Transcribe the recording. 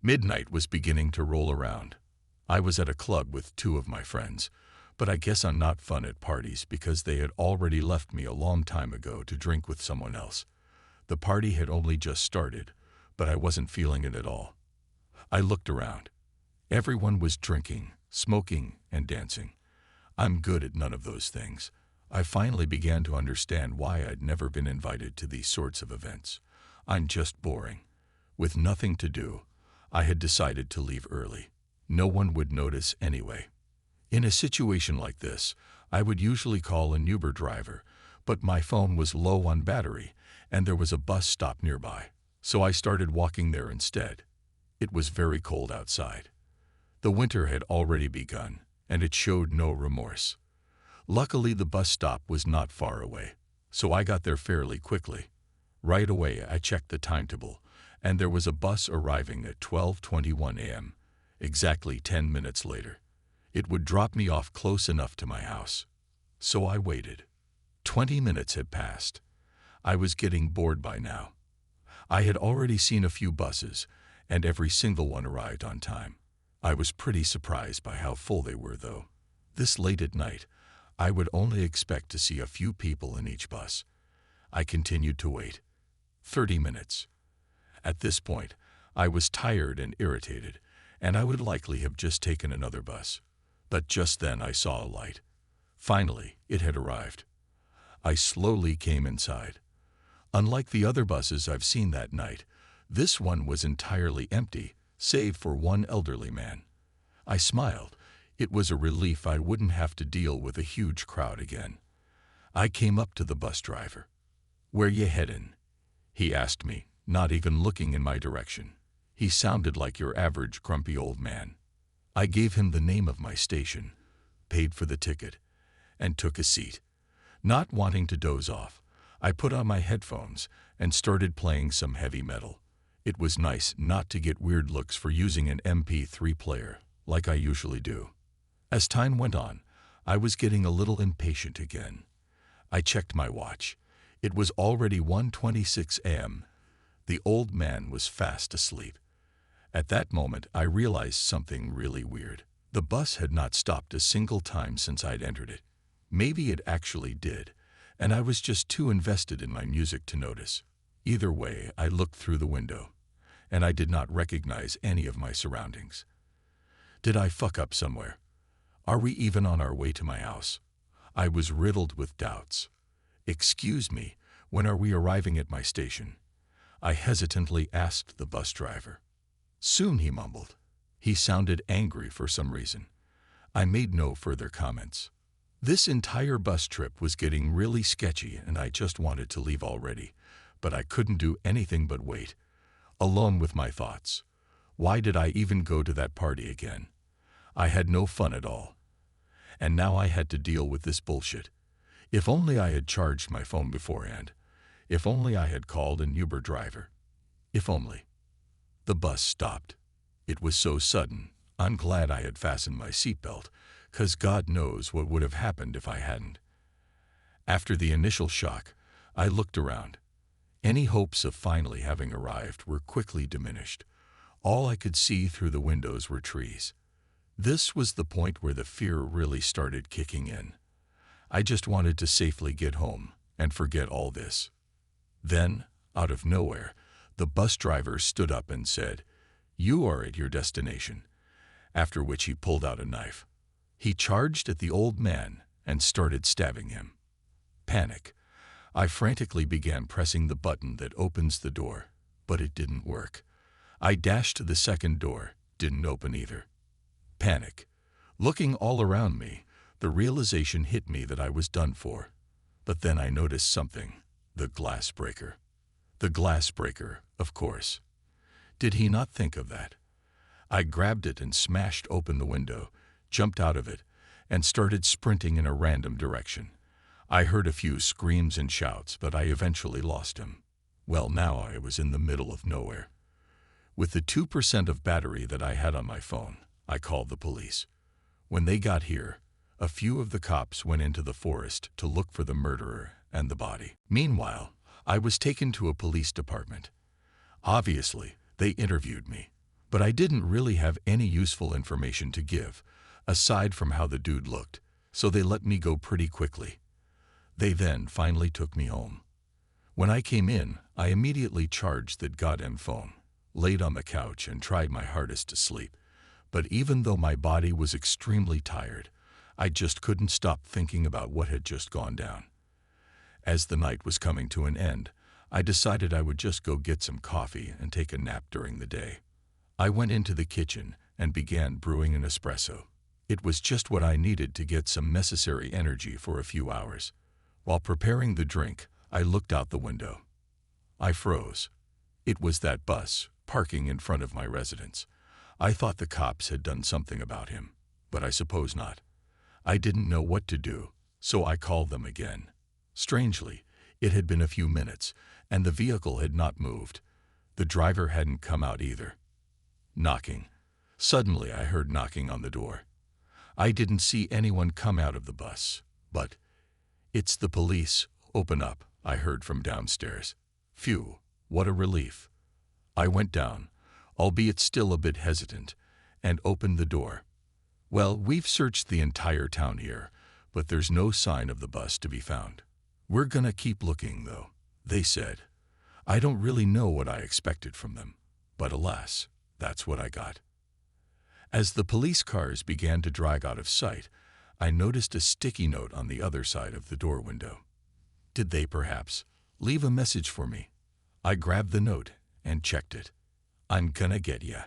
Midnight was beginning to roll around. I was at a club with two of my friends, but I guess I'm not fun at parties because they had already left me a long time ago to drink with someone else. The party had only just started, but I wasn't feeling it at all. I looked around. Everyone was drinking, smoking, and dancing. I'm good at none of those things. I finally began to understand why I'd never been invited to these sorts of events. I'm just boring. With nothing to do, I had decided to leave early. No one would notice anyway. In a situation like this, I would usually call an Uber driver, but my phone was low on battery and there was a bus stop nearby, so I started walking there instead. It was very cold outside. The winter had already begun, and it showed no remorse. Luckily, the bus stop was not far away, so I got there fairly quickly. Right away, I checked the timetable, and there was a bus arriving at 12:21 a.m., exactly 10 minutes later. It would drop me off close enough to my house. So I waited. 20 minutes had passed. I was getting bored by now. I had already seen a few buses, and every single one arrived on time. I was pretty surprised by how full they were, though. This late at night, I would only expect to see a few people in each bus. I continued to wait. 30 minutes. At this point, I was tired and irritated, and I would likely have just taken another bus. But just then I saw a light. Finally, it had arrived. I slowly came inside. Unlike the other buses I've seen that night, this one was entirely empty, save for one elderly man. I smiled. It was a relief I wouldn't have to deal with a huge crowd again. I came up to the bus driver. "Where you headin'?" he asked me, not even looking in my direction. He sounded like your average grumpy old man. I gave him the name of my station, paid for the ticket, and took a seat. Not wanting to doze off, I put on my headphones and started playing some heavy metal. It was nice not to get weird looks for using an MP3 player, like I usually do. As time went on, I was getting a little impatient again. I checked my watch. It was already 1:26 a.m. The old man was fast asleep. At that moment, I realized something really weird. The bus had not stopped a single time since I'd entered it. Maybe it actually did, and I was just too invested in my music to notice. Either way, I looked through the window, and I did not recognize any of my surroundings. Did I fuck up somewhere? Are we even on our way to my house? I was riddled with doubts. "Excuse me, when are we arriving at my station?" I hesitantly asked the bus driver. "Soon," he mumbled. He sounded angry for some reason. I made no further comments. This entire bus trip was getting really sketchy and I just wanted to leave already, but I couldn't do anything but wait, alone with my thoughts. Why did I even go to that party again? I had no fun at all. And now I had to deal with this bullshit. If only I had charged my phone beforehand. If only I had called an Uber driver. If only. The bus stopped. It was so sudden. I'm glad I had fastened my seatbelt, 'cause God knows what would have happened if I hadn't. After the initial shock, I looked around. Any hopes of finally having arrived were quickly diminished. All I could see through the windows were trees. This was the point where the fear really started kicking in. I just wanted to safely get home and forget all this. Then, out of nowhere, the bus driver stood up and said, "You are at your destination," after which he pulled out a knife. He charged at the old man and started stabbing him. Panic. I frantically began pressing the button that opens the door, but it didn't work. I dashed to the second door, didn't open either. Panic. Looking all around me, the realization hit me that I was done for. But then I noticed something. The glass breaker. The glass breaker, of course. Did he not think of that? I grabbed it and smashed open the window, jumped out of it, and started sprinting in a random direction. I heard a few screams and shouts, but I eventually lost him. Well, now I was in the middle of nowhere. With the 2% of battery that I had on my phone, I called the police. When they got here, a few of the cops went into the forest to look for the murderer and the body. Meanwhile, I was taken to a police department. Obviously, they interviewed me, But I didn't really have any useful information to give, aside from how the dude looked, so they let me go pretty quickly. They then finally took me home. When I came in, I immediately charged that goddamn phone, laid on the couch and tried my hardest to sleep. But even though my body was extremely tired, I just couldn't stop thinking about what had just gone down. As the night was coming to an end, I decided I would just go get some coffee and take a nap during the day. I went into the kitchen and began brewing an espresso. It was just what I needed to get some necessary energy for a few hours. While preparing the drink, I looked out the window. I froze. It was that bus, parking in front of my residence. I thought the cops had done something about him, but I suppose not. I didn't know what to do, so I called them again. Strangely, it had been a few minutes, and the vehicle had not moved. The driver hadn't come out either. Knocking. Suddenly I heard knocking on the door. I didn't see anyone come out of the bus, but, "It's the police, open up," I heard from downstairs. Phew, what a relief. I went down, albeit still a bit hesitant, and opened the door. "Well, we've searched the entire town here, but there's no sign of the bus to be found. We're gonna keep looking, though," they said. I don't really know what I expected from them, but alas, that's what I got. As the police cars began to drag out of sight, I noticed a sticky note on the other side of the door window. Did they perhaps leave a message for me? I grabbed the note and checked it. "I'm gonna get ya."